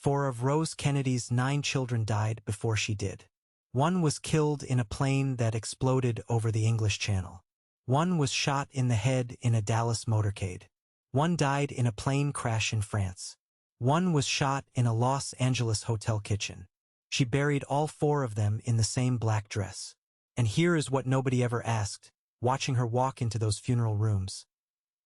4 of Rose Kennedy's 9 children died before she did. 1 was killed in a plane that exploded over the English Channel. 1 was shot in the head in a Dallas motorcade. 1 died in a plane crash in France. 1 was shot in a Los Angeles hotel kitchen. She buried all 4 of them in the same black dress. And here is what nobody ever asked, watching her walk into those funeral rooms.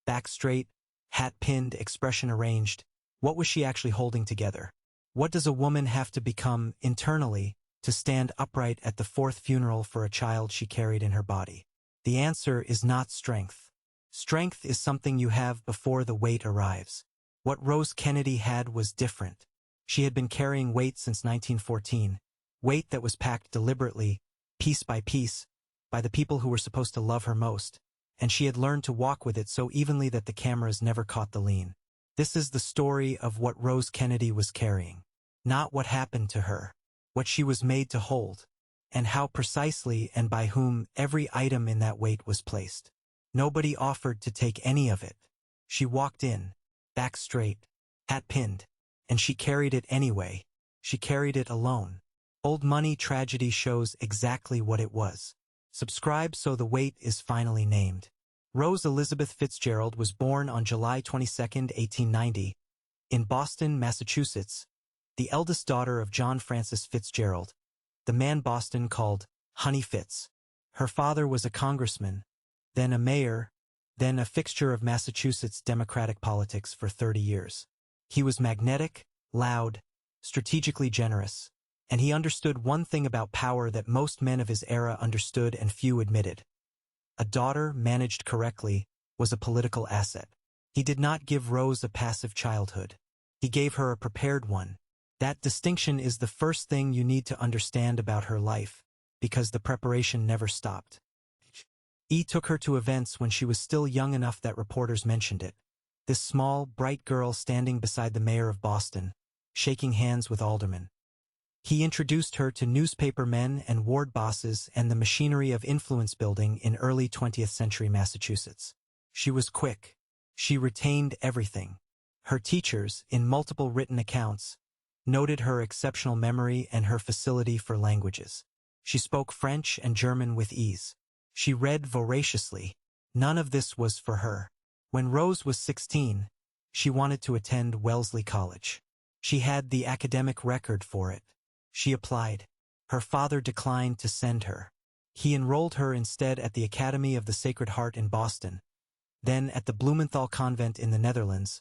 Back straight, hat pinned, expression arranged. What was she actually holding together? What does a woman have to become, internally, to stand upright at the 4th funeral for a child she carried in her body? The answer is not strength. Strength is something you have before the weight arrives. What Rose Kennedy had was different. She had been carrying weight since 1914, weight that was packed deliberately, piece by piece, by the people who were supposed to love her most, and she had learned to walk with it so evenly that the cameras never caught the lean. This is the story of what Rose Kennedy was carrying. Not what happened to her, what she was made to hold, and how precisely and by whom every item in that weight was placed. Nobody offered to take any of it. She walked in, back straight, hat pinned, and she carried it anyway. She carried it alone. Old Money Tragedy shows exactly what it was. Subscribe so the weight is finally named. Rose Elizabeth Fitzgerald was born on July 22, 1890, in Boston, Massachusetts, the eldest daughter of John Francis Fitzgerald, the man Boston called Honey Fitz. Her father was a congressman, then a mayor, then a fixture of Massachusetts Democratic politics for 30 years. He was magnetic, loud, strategically generous, and he understood one thing about power that most men of his era understood and few admitted. A daughter, managed correctly, was a political asset. He did not give Rose a passive childhood. He gave her a prepared one. That distinction is the first thing you need to understand about her life, because the preparation never stopped. E took her to events when she was still young enough that reporters mentioned it. This small, bright girl standing beside the mayor of Boston, shaking hands with aldermen. He introduced her to newspaper men and ward bosses and the machinery of influence building in early 20th century Massachusetts. She was quick. She retained everything. Her teachers, in multiple written accounts, noted her exceptional memory and her facility for languages. She spoke French and German with ease. She read voraciously. None of this was for her. When Rose was 16, she wanted to attend Wellesley College. She had the academic record for it. She applied. Her father declined to send her. He enrolled her instead at the Academy of the Sacred Heart in Boston, then at the Blumenthal Convent in the Netherlands,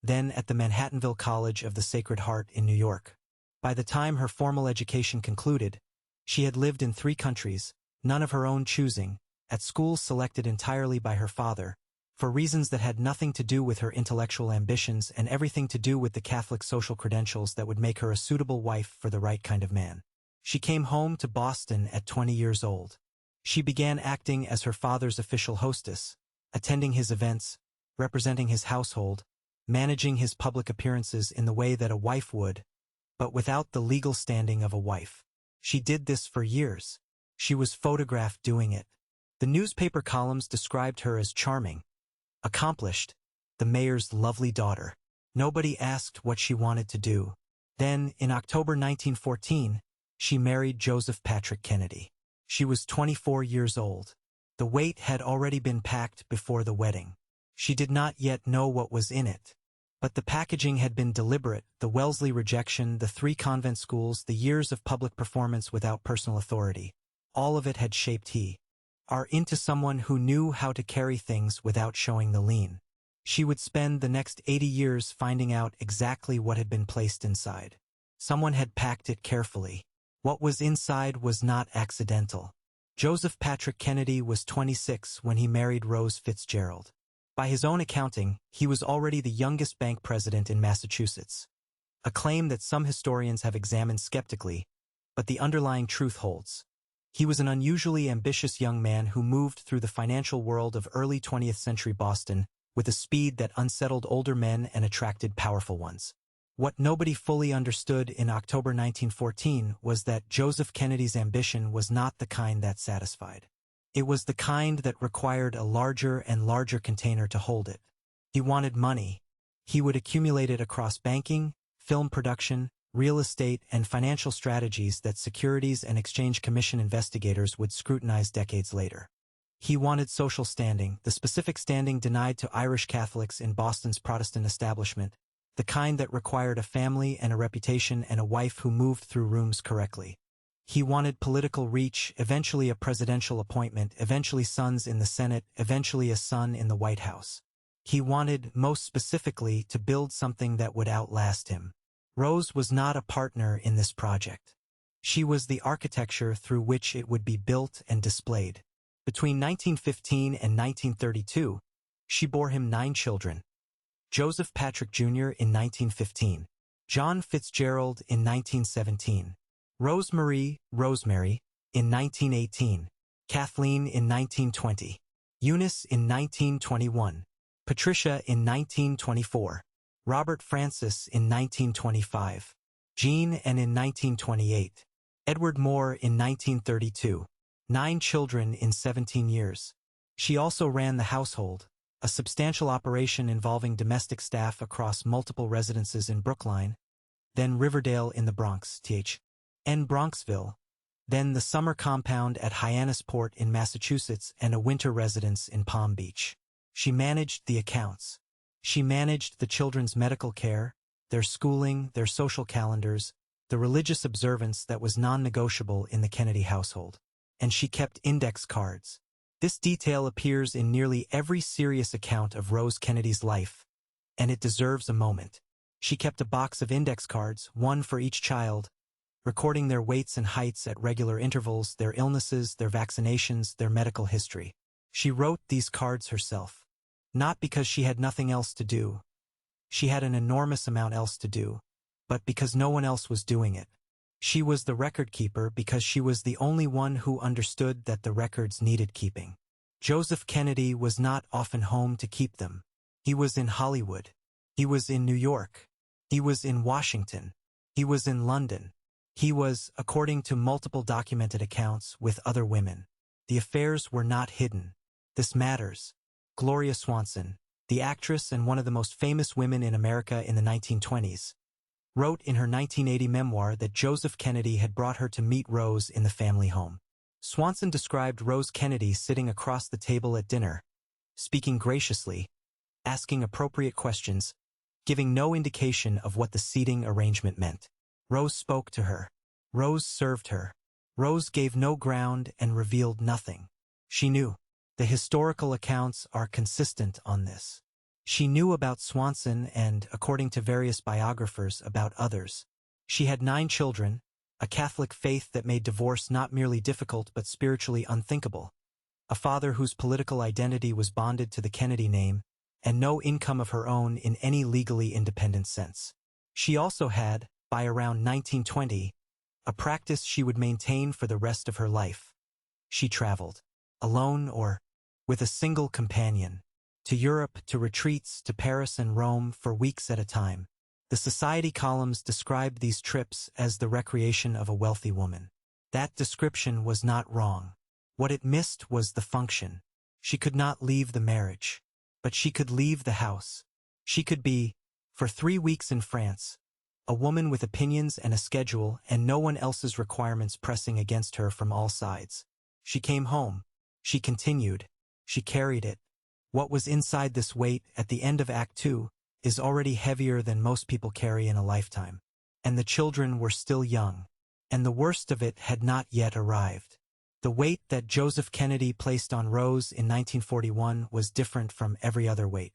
then at the Manhattanville College of the Sacred Heart in New York. By the time her formal education concluded, she had lived in 3 countries, none of her own choosing, at schools selected entirely by her father, for reasons that had nothing to do with her intellectual ambitions and everything to do with the Catholic social credentials that would make her a suitable wife for the right kind of man. She came home to Boston at 20 years old. She began acting as her father's official hostess, attending his events, representing his household, managing his public appearances in the way that a wife would, but without the legal standing of a wife. She did this for years. She was photographed doing it. The newspaper columns described her as charming, accomplished, the mayor's lovely daughter. Nobody asked what she wanted to do. Then, in October 1914, she married Joseph Patrick Kennedy. She was 24 years old. The weight had already been packed before the wedding. She did not yet know what was in it. But the packaging had been deliberate, the Wellesley rejection, the 3 convent schools, the years of public performance without personal authority. All of it had shaped her into someone who knew how to carry things without showing the lean. She would spend the next 80 years finding out exactly what had been placed inside. Someone had packed it carefully. What was inside was not accidental. Joseph Patrick Kennedy was 26 when he married Rose Fitzgerald. By his own accounting, he was already the youngest bank president in Massachusetts. A claim that some historians have examined skeptically, but the underlying truth holds. He was an unusually ambitious young man who moved through the financial world of early 20th century Boston with a speed that unsettled older men and attracted powerful ones. What nobody fully understood in October 1914 was that Joseph Kennedy's ambition was not the kind that satisfied. It was the kind that required a larger and larger container to hold it. He wanted money. He would accumulate it across banking, film production, real estate, and financial strategies that Securities and Exchange Commission investigators would scrutinize decades later. He wanted social standing, the specific standing denied to Irish Catholics in Boston's Protestant establishment, the kind that required a family and a reputation and a wife who moved through rooms correctly. He wanted political reach, eventually a presidential appointment, eventually sons in the Senate, eventually a son in the White House. He wanted, most specifically, to build something that would outlast him. Rose was not a partner in this project. She was the architecture through which it would be built and displayed. Between 1915 and 1932, she bore him 9 children. Joseph Patrick Jr. in 1915, John Fitzgerald in 1917, Rosemary in 1918, Kathleen in 1920, Eunice in 1921, Patricia in 1924, Robert Francis in 1925, Jean and in 1928, Edward Moore in 1932, 9 children in 17 years. She also ran the household, a substantial operation involving domestic staff across multiple residences in Brookline, then Riverdale in the Bronx, and Bronxville, then the summer compound at Hyannisport in Massachusetts and a winter residence in Palm Beach. She managed the accounts. She managed the children's medical care, their schooling, their social calendars, the religious observance that was non-negotiable in the Kennedy household. And she kept index cards. This detail appears in nearly every serious account of Rose Kennedy's life, and it deserves a moment. She kept a box of index cards, one for each child, recording their weights and heights at regular intervals, their illnesses, their vaccinations, their medical history. She wrote these cards herself. Not because she had nothing else to do. She had an enormous amount else to do, but because no one else was doing it. She was the record keeper because she was the only one who understood that the records needed keeping. Joseph Kennedy was not often home to keep them. He was in Hollywood. He was in New York. He was in Washington. He was in London. He was, according to multiple documented accounts, with other women. The affairs were not hidden. This matters. Gloria Swanson, the actress and one of the most famous women in America in the 1920s, wrote in her 1980 memoir that Joseph Kennedy had brought her to meet Rose in the family home. Swanson described Rose Kennedy sitting across the table at dinner, speaking graciously, asking appropriate questions, giving no indication of what the seating arrangement meant. Rose spoke to her. Rose served her. Rose gave no ground and revealed nothing. She knew. The historical accounts are consistent on this. She knew about Swanson and, according to various biographers, about others. She had 9 children, a Catholic faith that made divorce not merely difficult but spiritually unthinkable, a father whose political identity was bonded to the Kennedy name, and no income of her own in any legally independent sense. She also had, by around 1920, a practice she would maintain for the rest of her life. She traveled, alone or with a single companion, to Europe, to retreats, to Paris and Rome for weeks at a time. The society columns described these trips as the recreation of a wealthy woman. That description was not wrong. What it missed was the function. She could not leave the marriage, but she could leave the house. She could be, for 3 weeks in France, a woman with opinions and a schedule and no one else's requirements pressing against her from all sides. She came home. She continued. She carried it. What was inside this weight at the end of Act 2 is already heavier than most people carry in a lifetime. And the children were still young. And the worst of it had not yet arrived. The weight that Joseph Kennedy placed on Rose in 1941 was different from every other weight.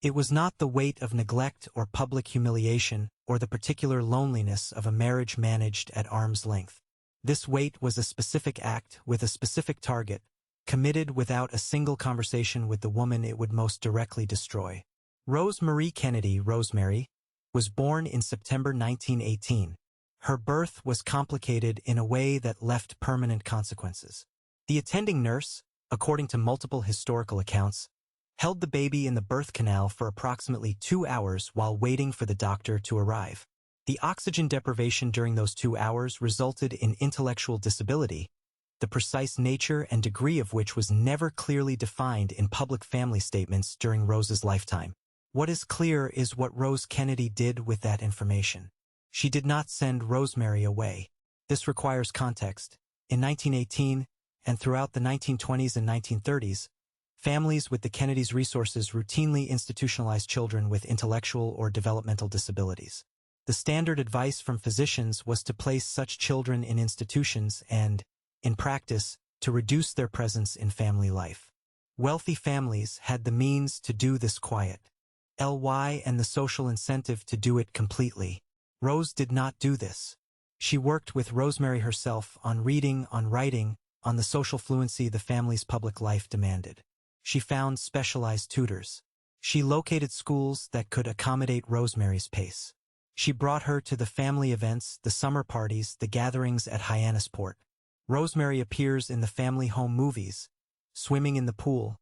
It was not the weight of neglect or public humiliation or the particular loneliness of a marriage managed at arm's length. This weight was a specific act with a specific target, committed without a single conversation with the woman it would most directly destroy. Rose Marie Kennedy, Rosemary, was born in September 1918. Her birth was complicated in a way that left permanent consequences. The attending nurse, according to multiple historical accounts, held the baby in the birth canal for approximately 2 hours while waiting for the doctor to arrive. The oxygen deprivation during those 2 hours resulted in intellectual disability, the precise nature and degree of which was never clearly defined in public family statements during Rose's lifetime. What is clear is what Rose Kennedy did with that information. She did not send Rosemary away. This requires context. In 1918, and throughout the 1920s and 1930s, families with the Kennedys' resources routinely institutionalized children with intellectual or developmental disabilities. The standard advice from physicians was to place such children in institutions and, in practice, to reduce their presence in family life. Wealthy families had the means to do this quietly, and the social incentive to do it completely. Rose did not do this. She worked with Rosemary herself on reading, on writing, on the social fluency the family's public life demanded. She found specialized tutors. She located schools that could accommodate Rosemary's pace. She brought her to the family events, the summer parties, the gatherings at Hyannisport. Rosemary appears in the family home movies, swimming in the pool,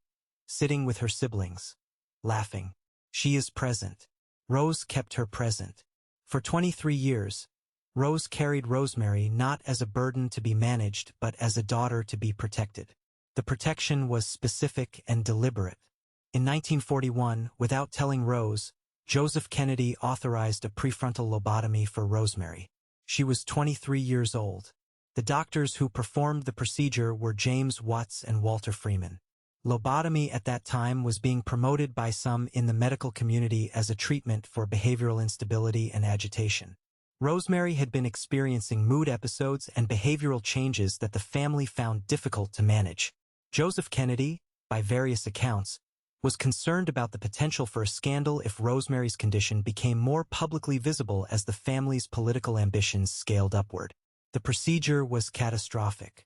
sitting with her siblings, laughing. She is present. Rose kept her present. For 23 years, Rose carried Rosemary not as a burden to be managed but as a daughter to be protected. The protection was specific and deliberate. In 1941, without telling Rose, Joseph Kennedy authorized a prefrontal lobotomy for Rosemary. She was 23 years old. The doctors who performed the procedure were James Watts and Walter Freeman. Lobotomy at that time was being promoted by some in the medical community as a treatment for behavioral instability and agitation. Rosemary had been experiencing mood episodes and behavioral changes that the family found difficult to manage. Joseph Kennedy, by various accounts, was concerned about the potential for a scandal if Rosemary's condition became more publicly visible as the family's political ambitions scaled upward. The procedure was catastrophic.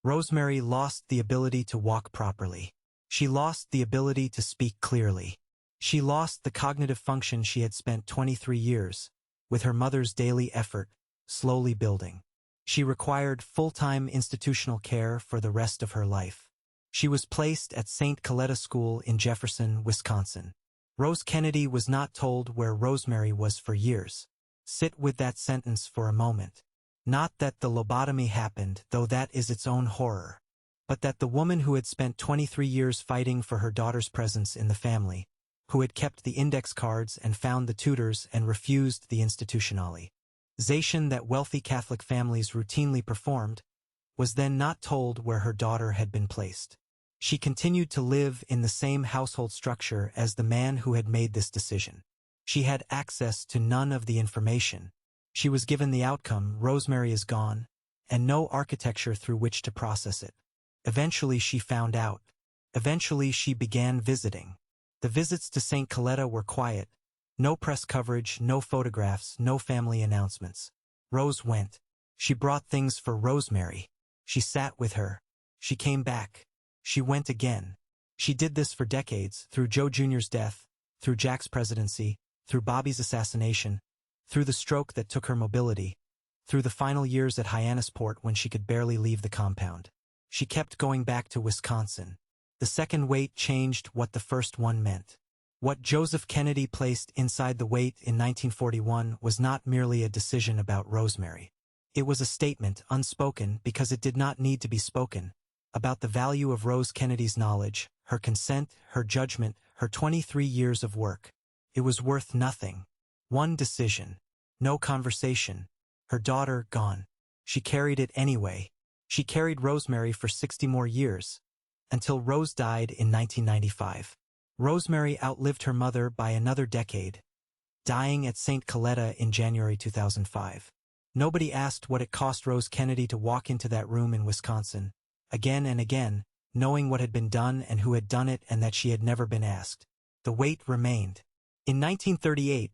Rosemary lost the ability to walk properly. She lost the ability to speak clearly. She lost the cognitive function she had spent 23 years, with her mother's daily effort, slowly building. She required full-time institutional care for the rest of her life. She was placed at St. Coletta School in Jefferson, Wisconsin. Rose Kennedy was not told where Rosemary was for years. Sit with that sentence for a moment. Not that the lobotomy happened, though that is its own horror, but that the woman who had spent 23 years fighting for her daughter's presence in the family, who had kept the index cards and found the tutors and refused the institutionalization that wealthy Catholic families routinely performed, was then not told where her daughter had been placed. She continued to live in the same household structure as the man who had made this decision. She had access to none of the information. She was given the outcome, Rosemary is gone, and no architecture through which to process it. Eventually she found out. Eventually she began visiting. The visits to St. Coletta were quiet. No press coverage, no photographs, no family announcements. Rose went. She brought things for Rosemary. She sat with her. She came back. She went again. She did this for decades, through Joe Jr.'s death, through Jack's presidency, through Bobby's assassination, through the stroke that took her mobility, through the final years at Hyannisport when she could barely leave the compound. She kept going back to Wisconsin. The second weight changed what the first one meant. What Joseph Kennedy placed inside the weight in 1941 was not merely a decision about Rosemary. It was a statement, unspoken because it did not need to be spoken, about the value of Rose Kennedy's knowledge, her consent, her judgment, her 23 years of work. It was worth nothing. One decision. No conversation. Her daughter gone. She carried it anyway. She carried Rosemary for 60 more years, until Rose died in 1995. Rosemary outlived her mother by another decade, dying at St. Coletta in January 2005. Nobody asked what it cost Rose Kennedy to walk into that room in Wisconsin, again and again, knowing what had been done and who had done it and that she had never been asked. The weight remained. In 1938,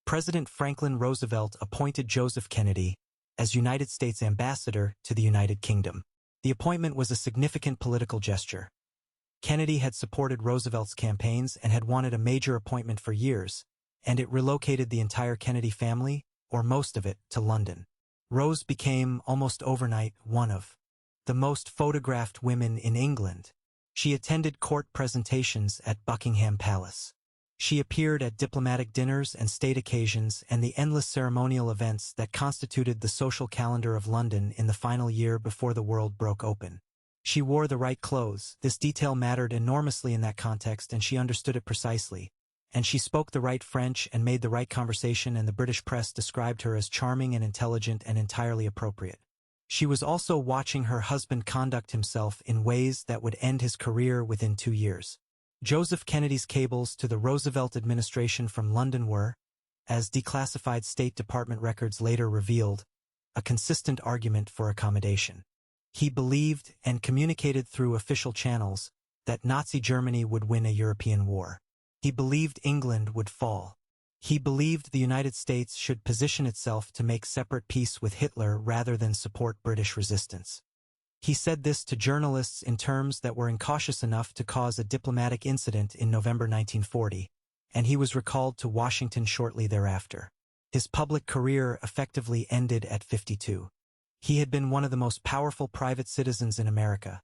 President Franklin Roosevelt appointed Joseph Kennedy as United States Ambassador to the United Kingdom. The appointment was a significant political gesture. Kennedy had supported Roosevelt's campaigns and had wanted a major appointment for years, and it relocated the entire Kennedy family, or most of it, to London. Rose became, almost overnight, one of the most photographed women in England. She attended court presentations at Buckingham Palace. She appeared at diplomatic dinners and state occasions and the endless ceremonial events that constituted the social calendar of London in the final year before the world broke open. She wore the right clothes. This detail mattered enormously in that context, and she understood it precisely. And she spoke the right French and made the right conversation, and the British press described her as charming and intelligent and entirely appropriate. She was also watching her husband conduct himself in ways that would end his career within 2 years. Joseph Kennedy's cables to the Roosevelt administration from London were, as declassified State Department records later revealed, a consistent argument for accommodation. He believed, and communicated through official channels, that Nazi Germany would win a European war. He believed England would fall. He believed the United States should position itself to make separate peace with Hitler rather than support British resistance. He said this to journalists in terms that were incautious enough to cause a diplomatic incident in November 1940, and he was recalled to Washington shortly thereafter. His public career effectively ended at 52. He had been one of the most powerful private citizens in America,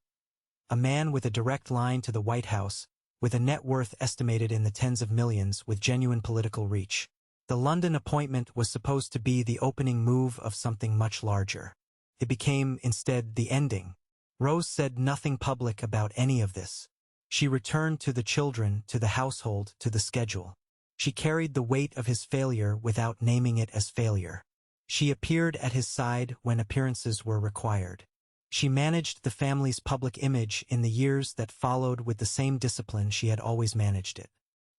a man with a direct line to the White House, with a net worth estimated in the tens of millions, with genuine political reach. The London appointment was supposed to be the opening move of something much larger. It became, instead, the ending. Rose said nothing public about any of this. She returned to the children, to the household, to the schedule. She carried the weight of his failure without naming it as failure. She appeared at his side when appearances were required. She managed the family's public image in the years that followed with the same discipline she had always managed it.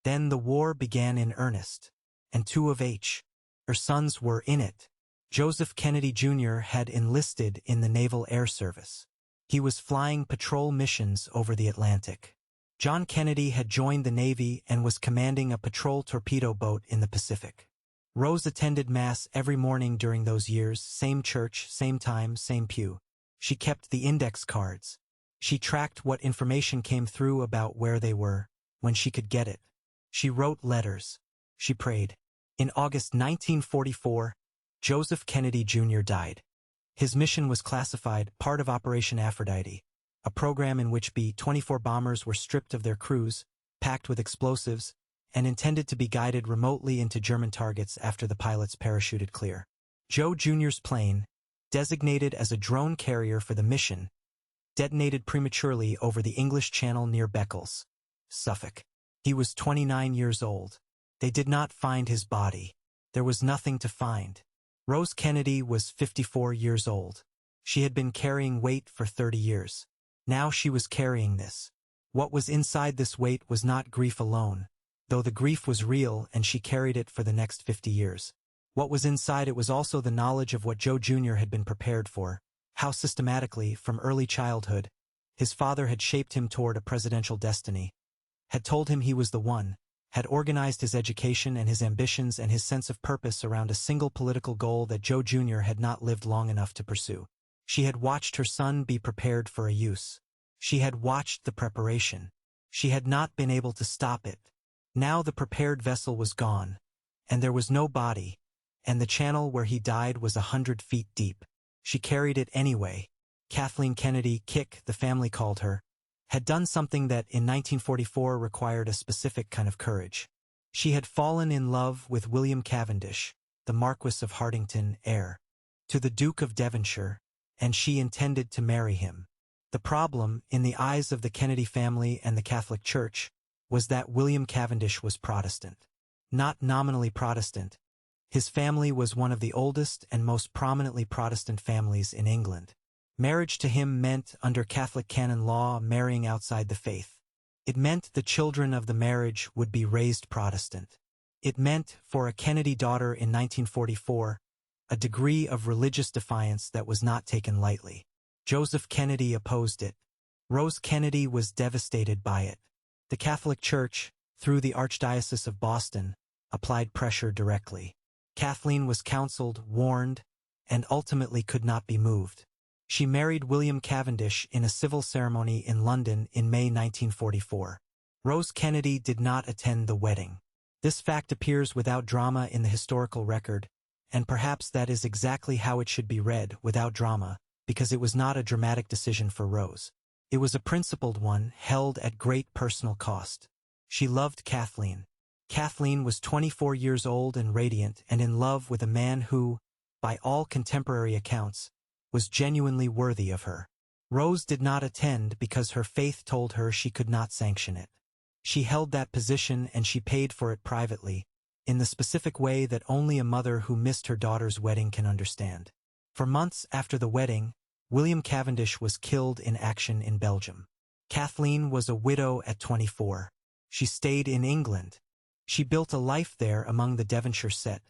Then the war began in earnest, and two of her sons were in it. Joseph Kennedy Jr. had enlisted in the Naval Air Service. He was flying patrol missions over the Atlantic. John Kennedy had joined the Navy and was commanding a patrol torpedo boat in the Pacific. Rose attended Mass every morning during those years, same church, same time, same pew. She kept the index cards. She tracked what information came through about where they were, when she could get it. She wrote letters. She prayed. In August 1944, Joseph Kennedy Jr. died. His mission was classified, part of Operation Aphrodite, a program in which B-24 bombers were stripped of their crews, packed with explosives, and intended to be guided remotely into German targets after the pilots parachuted clear. Joe Jr.'s plane, designated as a drone carrier for the mission, detonated prematurely over the English Channel near Beccles, Suffolk. He was 29 years old. They did not find his body. There was nothing to find. Rose Kennedy was 54 years old. She had been carrying weight for 30 years. Now she was carrying this. What was inside this weight was not grief alone, though the grief was real and she carried it for the next 50 years. What was inside it was also the knowledge of what Joe Jr. had been prepared for, how systematically, from early childhood, his father had shaped him toward a presidential destiny, had told him he was the one, had organized his education and his ambitions and his sense of purpose around a single political goal that Joe Jr. had not lived long enough to pursue. She had watched her son be prepared for a use. She had watched the preparation. She had not been able to stop it. Now the prepared vessel was gone, and there was no body, and the channel where he died was 100 feet deep. She carried it anyway. Kathleen Kennedy, Kick, the family called her, had done something that in 1944 required a specific kind of courage. She had fallen in love with William Cavendish, the Marquis of Hartington, heir to the Duke of Devonshire, and she intended to marry him. The problem, in the eyes of the Kennedy family and the Catholic Church, was that William Cavendish was Protestant. Not nominally Protestant. His family was one of the oldest and most prominently Protestant families in England. Marriage to him meant, under Catholic canon law, marrying outside the faith. It meant the children of the marriage would be raised Protestant. It meant, for a Kennedy daughter in 1944, a degree of religious defiance that was not taken lightly. Joseph Kennedy opposed it. Rose Kennedy was devastated by it. The Catholic Church, through the Archdiocese of Boston, applied pressure directly. Kathleen was counseled, warned, and ultimately could not be moved. She married William Cavendish in a civil ceremony in London in May 1944. Rose Kennedy did not attend the wedding. This fact appears without drama in the historical record, and perhaps that is exactly how it should be read, without drama, because it was not a dramatic decision for Rose. It was a principled one, held at great personal cost. She loved Kathleen. Kathleen was 24 years old and radiant and in love with a man who, by all contemporary accounts, was genuinely worthy of her. Rose did not attend because her faith told her she could not sanction it. She held that position and she paid for it privately, in the specific way that only a mother who missed her daughter's wedding can understand. For months after the wedding, William Cavendish was killed in action in Belgium. Kathleen was a widow at 24. She stayed in England. She built a life there among the Devonshire set,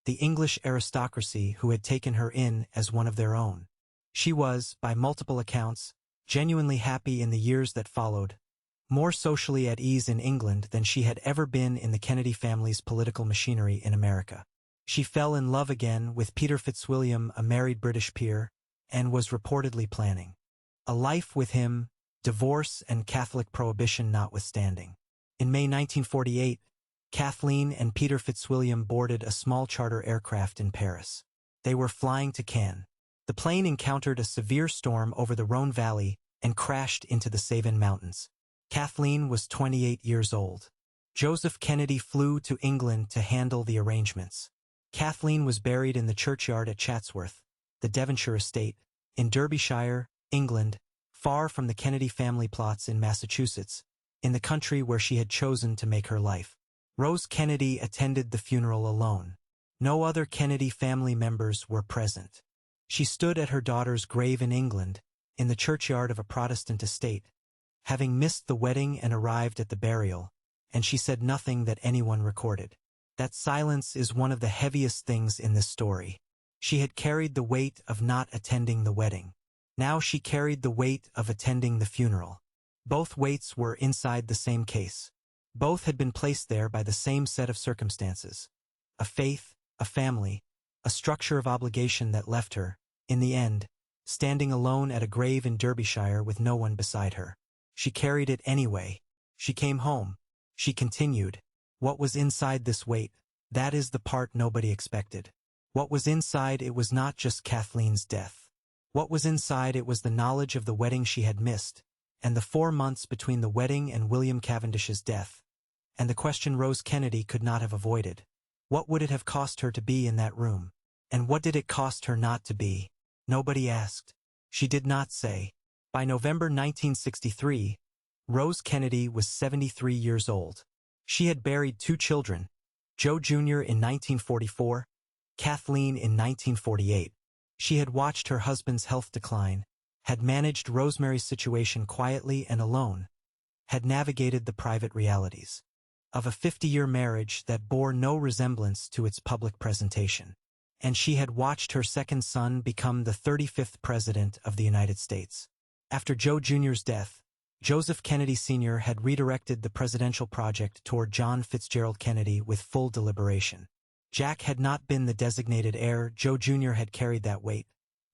the English aristocracy who had taken her in as one of their own. She was, by multiple accounts, genuinely happy in the years that followed, more socially at ease in England than she had ever been in the Kennedy family's political machinery in America. She fell in love again with Peter Fitzwilliam, a married British peer, and was reportedly planning a life with him, divorce and Catholic prohibition notwithstanding. In May 1948, Kathleen and Peter Fitzwilliam boarded a small charter aircraft in Paris. They were flying to Cannes. The plane encountered a severe storm over the Rhone Valley and crashed into the Cévennes Mountains. Kathleen was 28 years old. Joseph Kennedy flew to England to handle the arrangements. Kathleen was buried in the churchyard at Chatsworth, the Devonshire estate, in Derbyshire, England, far from the Kennedy family plots in Massachusetts, in the country where she had chosen to make her life. Rose Kennedy attended the funeral alone. No other Kennedy family members were present. She stood at her daughter's grave in England, in the churchyard of a Protestant estate, having missed the wedding and arrived at the burial, and she said nothing that anyone recorded. That silence is one of the heaviest things in this story. She had carried the weight of not attending the wedding. Now she carried the weight of attending the funeral. Both weights were inside the same case. Both had been placed there by the same set of circumstances. A faith, a family, a structure of obligation that left her, in the end, standing alone at a grave in Derbyshire with no one beside her. She carried it anyway. She came home. She continued. What was inside this weight? That is the part nobody expected. What was inside it was not just Kathleen's death. What was inside it was the knowledge of the wedding she had missed, and the 4 months between the wedding and William Cavendish's death, and the question Rose Kennedy could not have avoided. What would it have cost her to be in that room? And what did it cost her not to be? Nobody asked. She did not say. By November 1963, Rose Kennedy was 73 years old. She had buried 2 children, Joe Jr. in 1944, Kathleen in 1948. She had watched her husband's health decline, had managed Rosemary's situation quietly and alone, had navigated the private realities of a 50-year marriage that bore no resemblance to its public presentation. And she had watched her second son become the 35th President of the United States. After Joe Jr.'s death, Joseph Kennedy Sr. had redirected the presidential project toward John Fitzgerald Kennedy with full deliberation. Jack had not been the designated heir. Joe Jr. had carried that weight.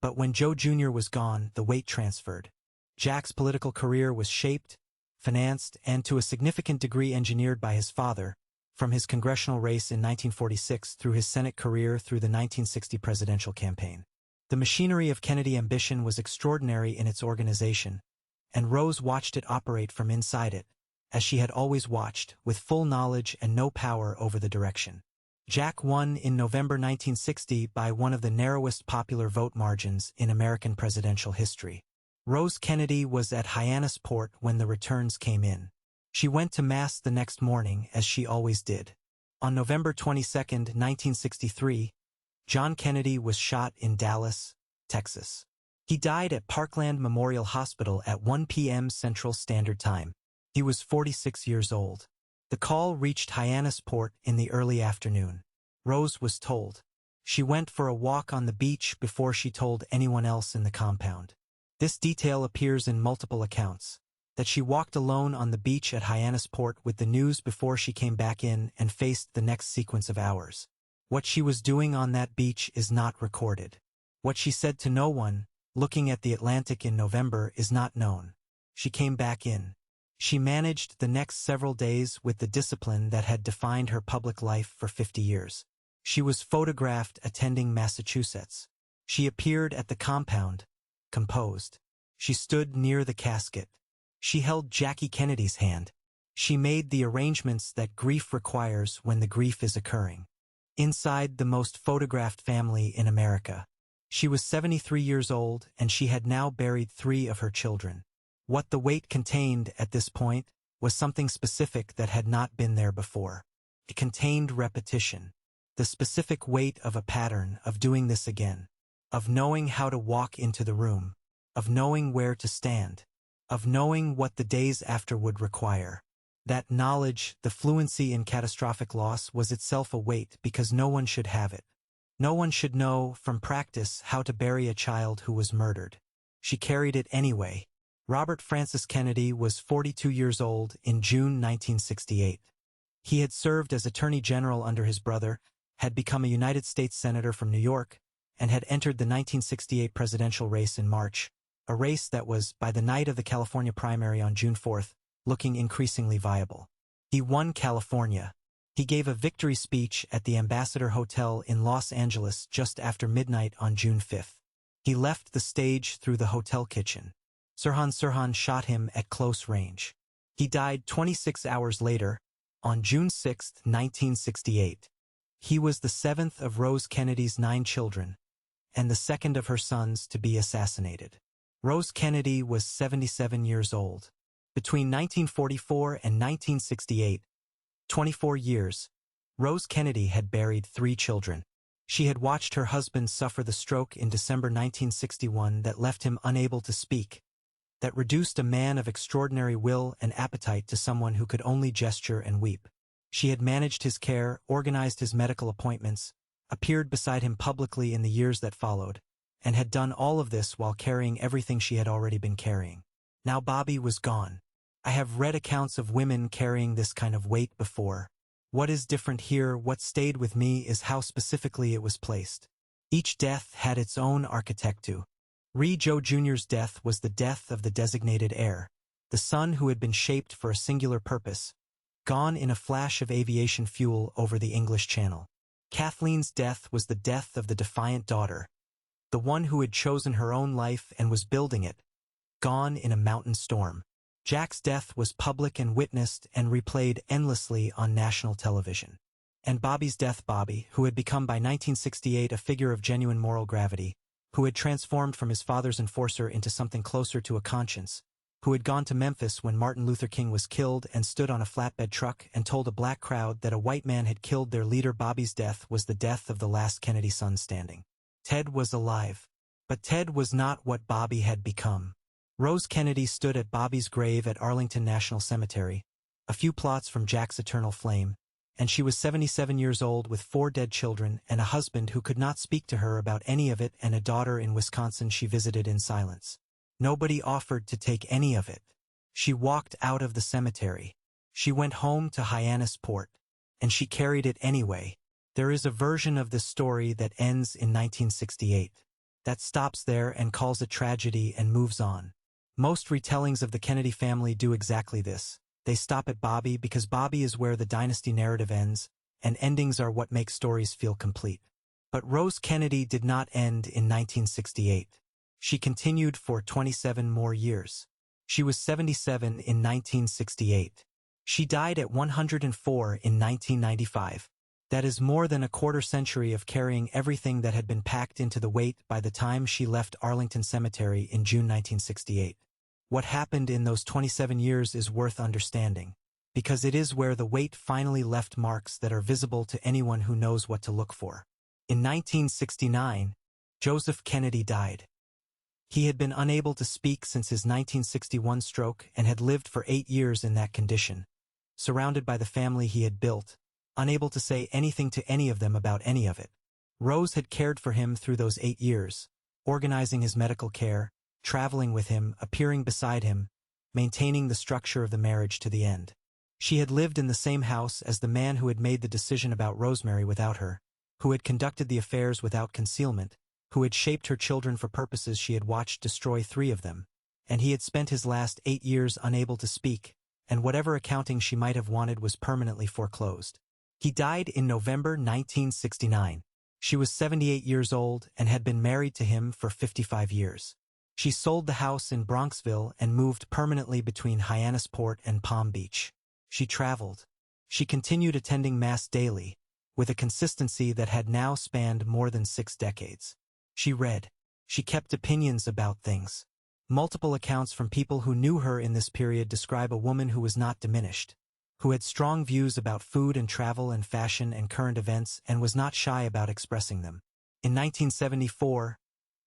But when Joe Jr. was gone, the weight transferred. Jack's political career was shaped, financed, and to a significant degree engineered by his father, from his congressional race in 1946 through his Senate career through the 1960 presidential campaign. The machinery of Kennedy ambition was extraordinary in its organization, and Rose watched it operate from inside it, as she had always watched, with full knowledge and no power over the direction. Jack won in November 1960 by one of the narrowest popular vote margins in American presidential history. Rose Kennedy was at Hyannisport when the returns came in. She went to Mass the next morning, as she always did. On November 22, 1963, John Kennedy was shot in Dallas, Texas. He died at Parkland Memorial Hospital at 1 p.m. Central Standard Time. He was 46 years old. The call reached Hyannisport in the early afternoon. Rose was told. She went for a walk on the beach before she told anyone else in the compound. This detail appears in multiple accounts. That she walked alone on the beach at Hyannisport with the news before she came back in and faced the next sequence of hours. What she was doing on that beach is not recorded. What she said to no one, looking at the Atlantic in November, is not known. She came back in. She managed the next several days with the discipline that had defined her public life for 50 years. She was photographed attending Massachusetts. She appeared at the compound, composed. She stood near the casket. She held Jackie Kennedy's hand. She made the arrangements that grief requires when the grief is occurring. Inside the most photographed family in America. She was 73 years old, and she had now buried 3 of her children. What the weight contained at this point, was something specific that had not been there before. It contained repetition, the specific weight of a pattern of doing this again, of knowing how to walk into the room, of knowing where to stand, of knowing what the days after would require. That knowledge, the fluency in catastrophic loss, was itself a weight because no one should have it. No one should know, from practice, how to bury a child who was murdered. She carried it anyway. Robert Francis Kennedy was 42 years old in June 1968. He had served as Attorney General under his brother, had become a United States Senator from New York, and had entered the 1968 presidential race in March, a race that was, by the night of the California primary on June 4th, looking increasingly viable. He won California. He gave a victory speech at the Ambassador Hotel in Los Angeles just after midnight on June 5th. He left the stage through the hotel kitchen. Sirhan Sirhan shot him at close range. He died 26 hours later, on June 6, 1968. He was the seventh of Rose Kennedy's 9 children, and the second of her sons to be assassinated. Rose Kennedy was 77 years old. Between 1944 and 1968, 24 years, Rose Kennedy had buried 3 children. She had watched her husband suffer the stroke in December 1961 that left him unable to speak, that reduced a man of extraordinary will and appetite to someone who could only gesture and weep. She had managed his care, organized his medical appointments, appeared beside him publicly in the years that followed, and had done all of this while carrying everything she had already been carrying. Now Bobby was gone. I have read accounts of women carrying this kind of weight before. What is different here, what stayed with me, is how specifically it was placed. Each death had its own architecture. Ree Joe Jr.'s death was the death of the designated heir, the son who had been shaped for a singular purpose, gone in a flash of aviation fuel over the English Channel. Kathleen's death was the death of the defiant daughter, the one who had chosen her own life and was building it, gone in a mountain storm. Jack's death was public and witnessed and replayed endlessly on national television. And Bobby's death, Bobby, who had become by 1968 a figure of genuine moral gravity, who had transformed from his father's enforcer into something closer to a conscience, who had gone to Memphis when Martin Luther King was killed and stood on a flatbed truck and told a black crowd that a white man had killed their leader. Bobby's death was the death of the last Kennedy son standing. Ted was alive. But Ted was not what Bobby had become. Rose Kennedy stood at Bobby's grave at Arlington National Cemetery, a few plots from Jack's eternal flame, and she was 77 years old with 4 dead children and a husband who could not speak to her about any of it, and a daughter in Wisconsin she visited in silence. Nobody offered to take any of it. She walked out of the cemetery. She went home to Hyannisport, and she carried it anyway. There is a version of this story that ends in 1968, that stops there and calls it tragedy and moves on. Most retellings of the Kennedy family do exactly this. They stop at Bobby because Bobby is where the dynasty narrative ends, and endings are what make stories feel complete. But Rose Kennedy did not end in 1968. She continued for 27 more years. She was 77 in 1968. She died at 104 in 1995. That is more than a quarter century of carrying everything that had been packed into the weight by the time she left Arlington Cemetery in June 1968. What happened in those 27 years is worth understanding, because it is where the weight finally left marks that are visible to anyone who knows what to look for. In 1969, Joseph Kennedy died. He had been unable to speak since his 1961 stroke and had lived for 8 years in that condition, surrounded by the family he had built, unable to say anything to any of them about any of it. Rose had cared for him through those 8 years, organizing his medical care, traveling with him, appearing beside him, maintaining the structure of the marriage to the end. She had lived in the same house as the man who had made the decision about Rosemary without her, who had conducted the affairs without concealment, who had shaped her children for purposes she had watched destroy 3 of them, and he had spent his last 8 years unable to speak, and whatever accounting she might have wanted was permanently foreclosed. He died in November 1969. She was 78 years old and had been married to him for 55 years. She sold the house in Bronxville and moved permanently between Hyannisport and Palm Beach. She traveled. She continued attending Mass daily, with a consistency that had now spanned more than 6 decades. She read. She kept opinions about things. Multiple accounts from people who knew her in this period describe a woman who was not diminished, who had strong views about food and travel and fashion and current events and was not shy about expressing them. In 1974,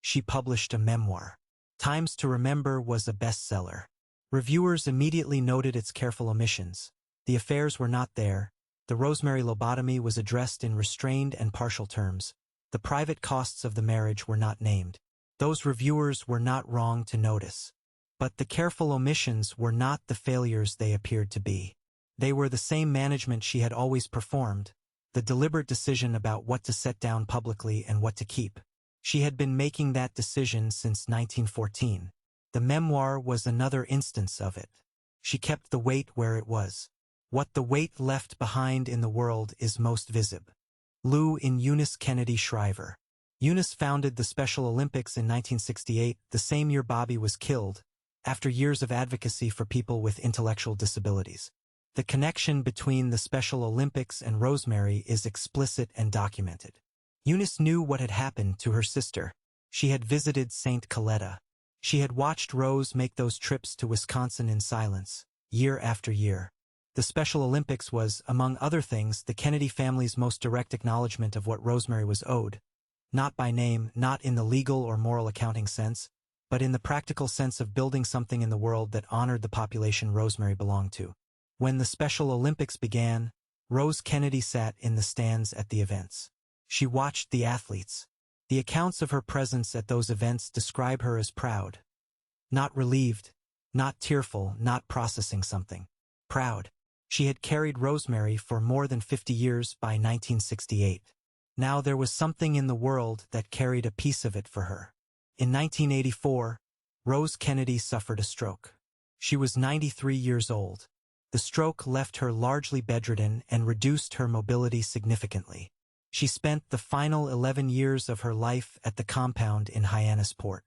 she published a memoir. Times to Remember was a bestseller. Reviewers immediately noted its careful omissions. The affairs were not there. The Rosemary lobotomy was addressed in restrained and partial terms. The private costs of the marriage were not named. Those reviewers were not wrong to notice. But the careful omissions were not the failures they appeared to be. They were the same management she had always performed, the deliberate decision about what to set down publicly and what to keep. She had been making that decision since 1914. The memoir was another instance of it. She kept the weight where it was. What the weight left behind in the world is most visible. Lou in Eunice Kennedy Shriver. Eunice founded the Special Olympics in 1968, the same year Bobby was killed, after years of advocacy for people with intellectual disabilities. The connection between the Special Olympics and Rosemary is explicit and documented. Eunice knew what had happened to her sister. She had visited St. Coletta. She had watched Rose make those trips to Wisconsin in silence, year after year. The Special Olympics was, among other things, the Kennedy family's most direct acknowledgement of what Rosemary was owed. Not by name, not in the legal or moral accounting sense, but in the practical sense of building something in the world that honored the population Rosemary belonged to. When the Special Olympics began, Rose Kennedy sat in the stands at the events. She watched the athletes. The accounts of her presence at those events describe her as proud. Not relieved, not tearful, not processing something. Proud. She had carried Rosemary for more than 50 years by 1968. Now there was something in the world that carried a piece of it for her. In 1984, Rose Kennedy suffered a stroke. She was 93 years old. The stroke left her largely bedridden and reduced her mobility significantly. She spent the final 11 years of her life at the compound in Hyannisport.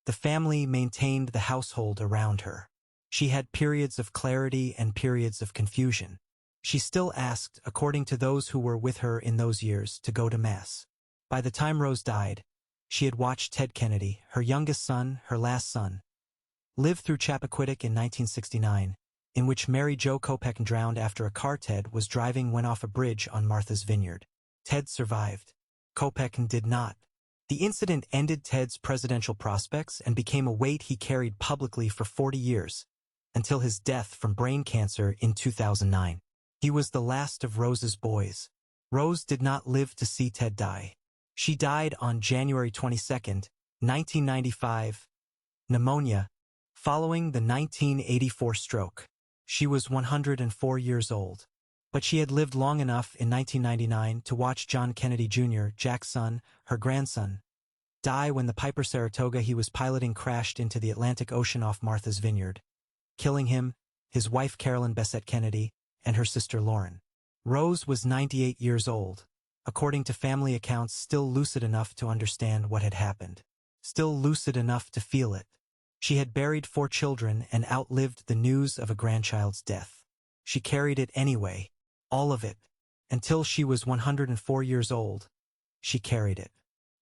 The family maintained the household around her. She had periods of clarity and periods of confusion. She still asked, according to those who were with her in those years, to go to Mass. By the time Rose died, she had watched Ted Kennedy, her youngest son, her last son, live through Chappaquiddick in 1969, in which Mary Jo Kopech drowned after a car Ted was driving went off a bridge on Martha's Vineyard. Ted survived. Kopech did not. The incident ended Ted's presidential prospects and became a weight he carried publicly for 40 years, until his death from brain cancer in 2009. He was the last of Rose's boys. Rose did not live to see Ted die. She died on January 22, 1995, pneumonia, following the 1984 stroke. She was 104 years old. But she had lived long enough in 1999 to watch John Kennedy Jr., Jack's son, her grandson, die when the Piper Saratoga he was piloting crashed into the Atlantic Ocean off Martha's Vineyard, killing him, his wife Carolyn Bessette Kennedy, and her sister Lauren. Rose was 98 years old, according to family accounts, still lucid enough to understand what had happened, still lucid enough to feel it. She had buried 4 children and outlived the news of a grandchild's death. She carried it anyway, all of it, until she was 104 years old. She carried it.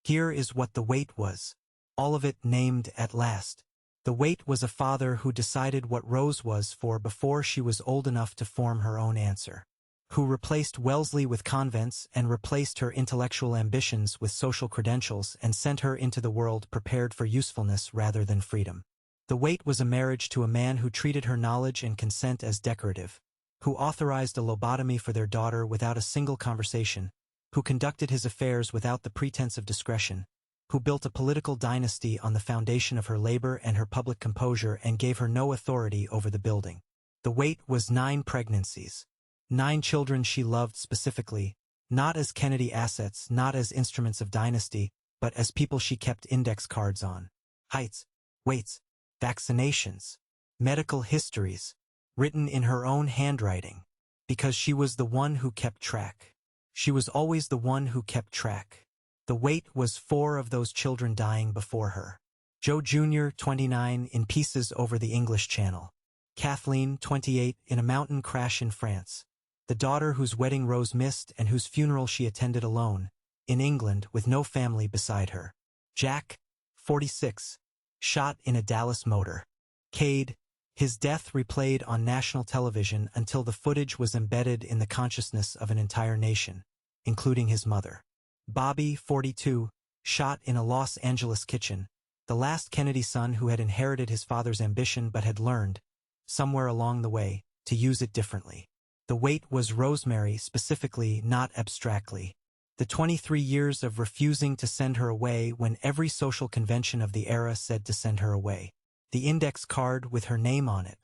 Here is what the weight was. All of it named at last. The weight was a father who decided what Rose was for before she was old enough to form her own answer, who replaced Wellesley with convents and replaced her intellectual ambitions with social credentials and sent her into the world prepared for usefulness rather than freedom. The weight was a marriage to a man who treated her knowledge and consent as decorative, who authorized a lobotomy for their daughter without a single conversation, who conducted his affairs without the pretense of discretion, who built a political dynasty on the foundation of her labor and her public composure and gave her no authority over the building. The weight was 9 pregnancies. 9 children she loved specifically, not as Kennedy assets, not as instruments of dynasty, but as people she kept index cards on. Heights, weights, vaccinations, medical histories, written in her own handwriting, because she was the one who kept track. She was always the one who kept track. The weight was 4 of those children dying before her. Joe Jr., 29, in pieces over the English Channel. Kathleen, 28, in a mountain crash in France. The daughter whose wedding Rose missed and whose funeral she attended alone, in England with no family beside her. Jack, 46, shot in a Dallas motor. Cade, his death replayed on national television until the footage was embedded in the consciousness of an entire nation, including his mother. Bobby, 42, shot in a Los Angeles kitchen, the last Kennedy son who had inherited his father's ambition but had learned, somewhere along the way, to use it differently. The weight was Rosemary specifically, not abstractly. The 23 years of refusing to send her away when every social convention of the era said to send her away. The index card with her name on it.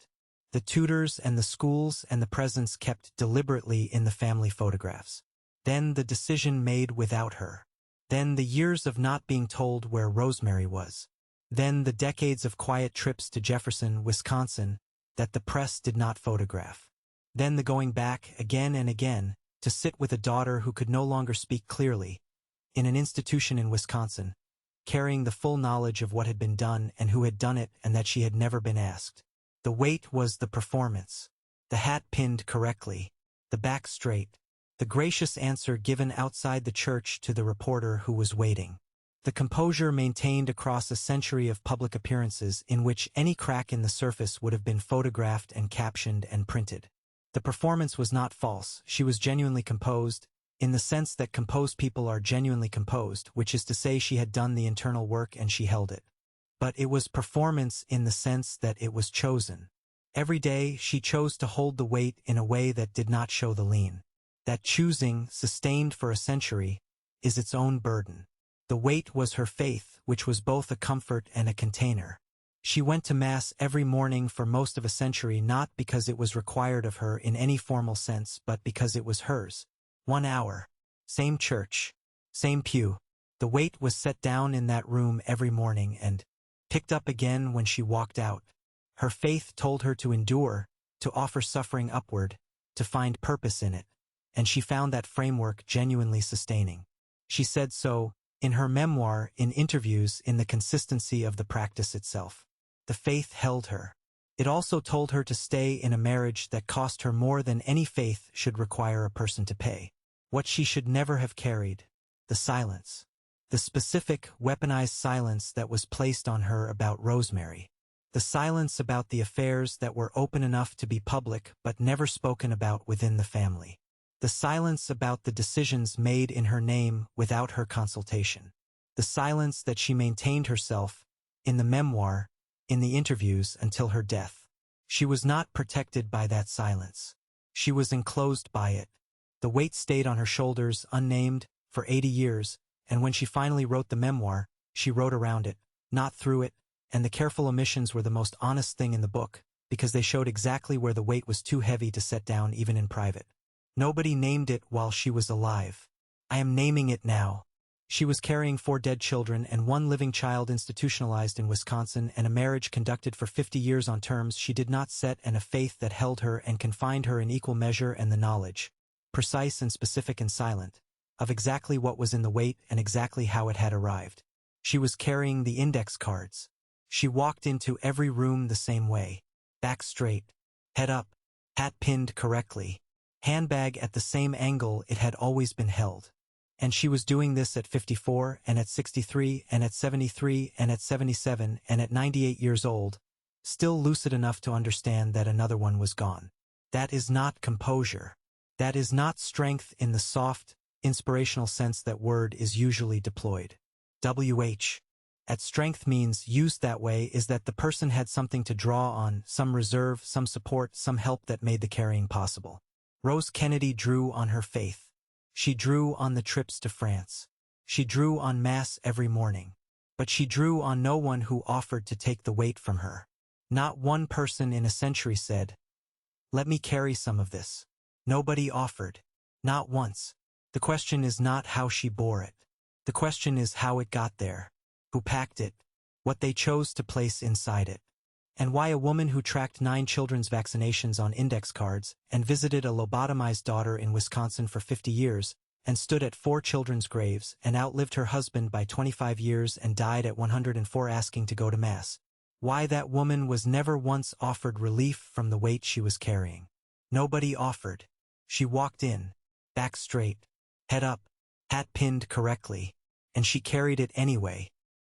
The tutors and the schools and the presents kept deliberately in the family photographs. Then the decision made without her. Then the years of not being told where Rosemary was. Then the decades of quiet trips to Jefferson, Wisconsin, that the press did not photograph. Then the going back again and again to sit with a daughter who could no longer speak clearly, in an institution in Wisconsin, carrying the full knowledge of what had been done and who had done it and that she had never been asked. The weight was the performance. The hat pinned correctly, the back straight, the gracious answer given outside the church to the reporter who was waiting. The composure maintained across a century of public appearances in which any crack in the surface would have been photographed and captioned and printed. The performance was not false, she was genuinely composed, in the sense that composed people are genuinely composed, which is to say she had done the internal work and she held it. But it was performance in the sense that it was chosen. Every day she chose to hold the weight in a way that did not show the lean. That choosing, sustained for a century, is its own burden. The weight was her faith, which was both a comfort and a container. She went to Mass every morning for most of a century not because it was required of her in any formal sense but because it was hers. 1 hour. Same church. Same pew. The weight was set down in that room every morning and picked up again when she walked out. Her faith told her to endure, to offer suffering upward, to find purpose in it, and she found that framework genuinely sustaining. She said so, in her memoir, in interviews, in the consistency of the practice itself. The faith held her. It also told her to stay in a marriage that cost her more than any faith should require a person to pay. What she should never have carried. The silence. The specific, weaponized silence that was placed on her about Rosemary. The silence about the affairs that were open enough to be public but never spoken about within the family. The silence about the decisions made in her name without her consultation. The silence that she maintained herself, in the memoir, in the interviews until her death. She was not protected by that silence. She was enclosed by it. The weight stayed on her shoulders, unnamed, for 80 years, and when she finally wrote the memoir, she wrote around it, not through it, and the careful omissions were the most honest thing in the book, because they showed exactly where the weight was too heavy to set down even in private. Nobody named it while she was alive. I am naming it now. She was carrying 4 dead children and 1 living child institutionalized in Wisconsin and a marriage conducted for 50 years on terms she did not set and a faith that held her and confined her in equal measure and the knowledge, precise and specific and silent, of exactly what was in the weight and exactly how it had arrived. She was carrying the index cards. She walked into every room the same way, back straight, head up, hat pinned correctly, handbag at the same angle it had always been held. And she was doing this at 54 and at 63 and at 73 and at 77 and at 98 years old, still lucid enough to understand that another one was gone. That is not composure. That is not strength in the soft, inspirational sense that word is usually deployed. At strength means used that way is that the person had something to draw on, some reserve, some support, some help that made the carrying possible. Rose Kennedy drew on her faith. She drew on the trips to France. She drew on Mass every morning. But she drew on no one who offered to take the weight from her. Not one person in a century said, "Let me carry some of this." Nobody offered. Not once. The question is not how she bore it. The question is how it got there. Who packed it. What they chose to place inside it. And why a woman who tracked 9 children's vaccinations on index cards and visited a lobotomized daughter in Wisconsin for 50 years and stood at 4 children's graves and outlived her husband by 25 years and died at 104 asking to go to Mass. Why that woman was never once offered relief from the weight she was carrying. Nobody offered. She walked in, back straight, head up, hat pinned correctly, and she carried it anyway.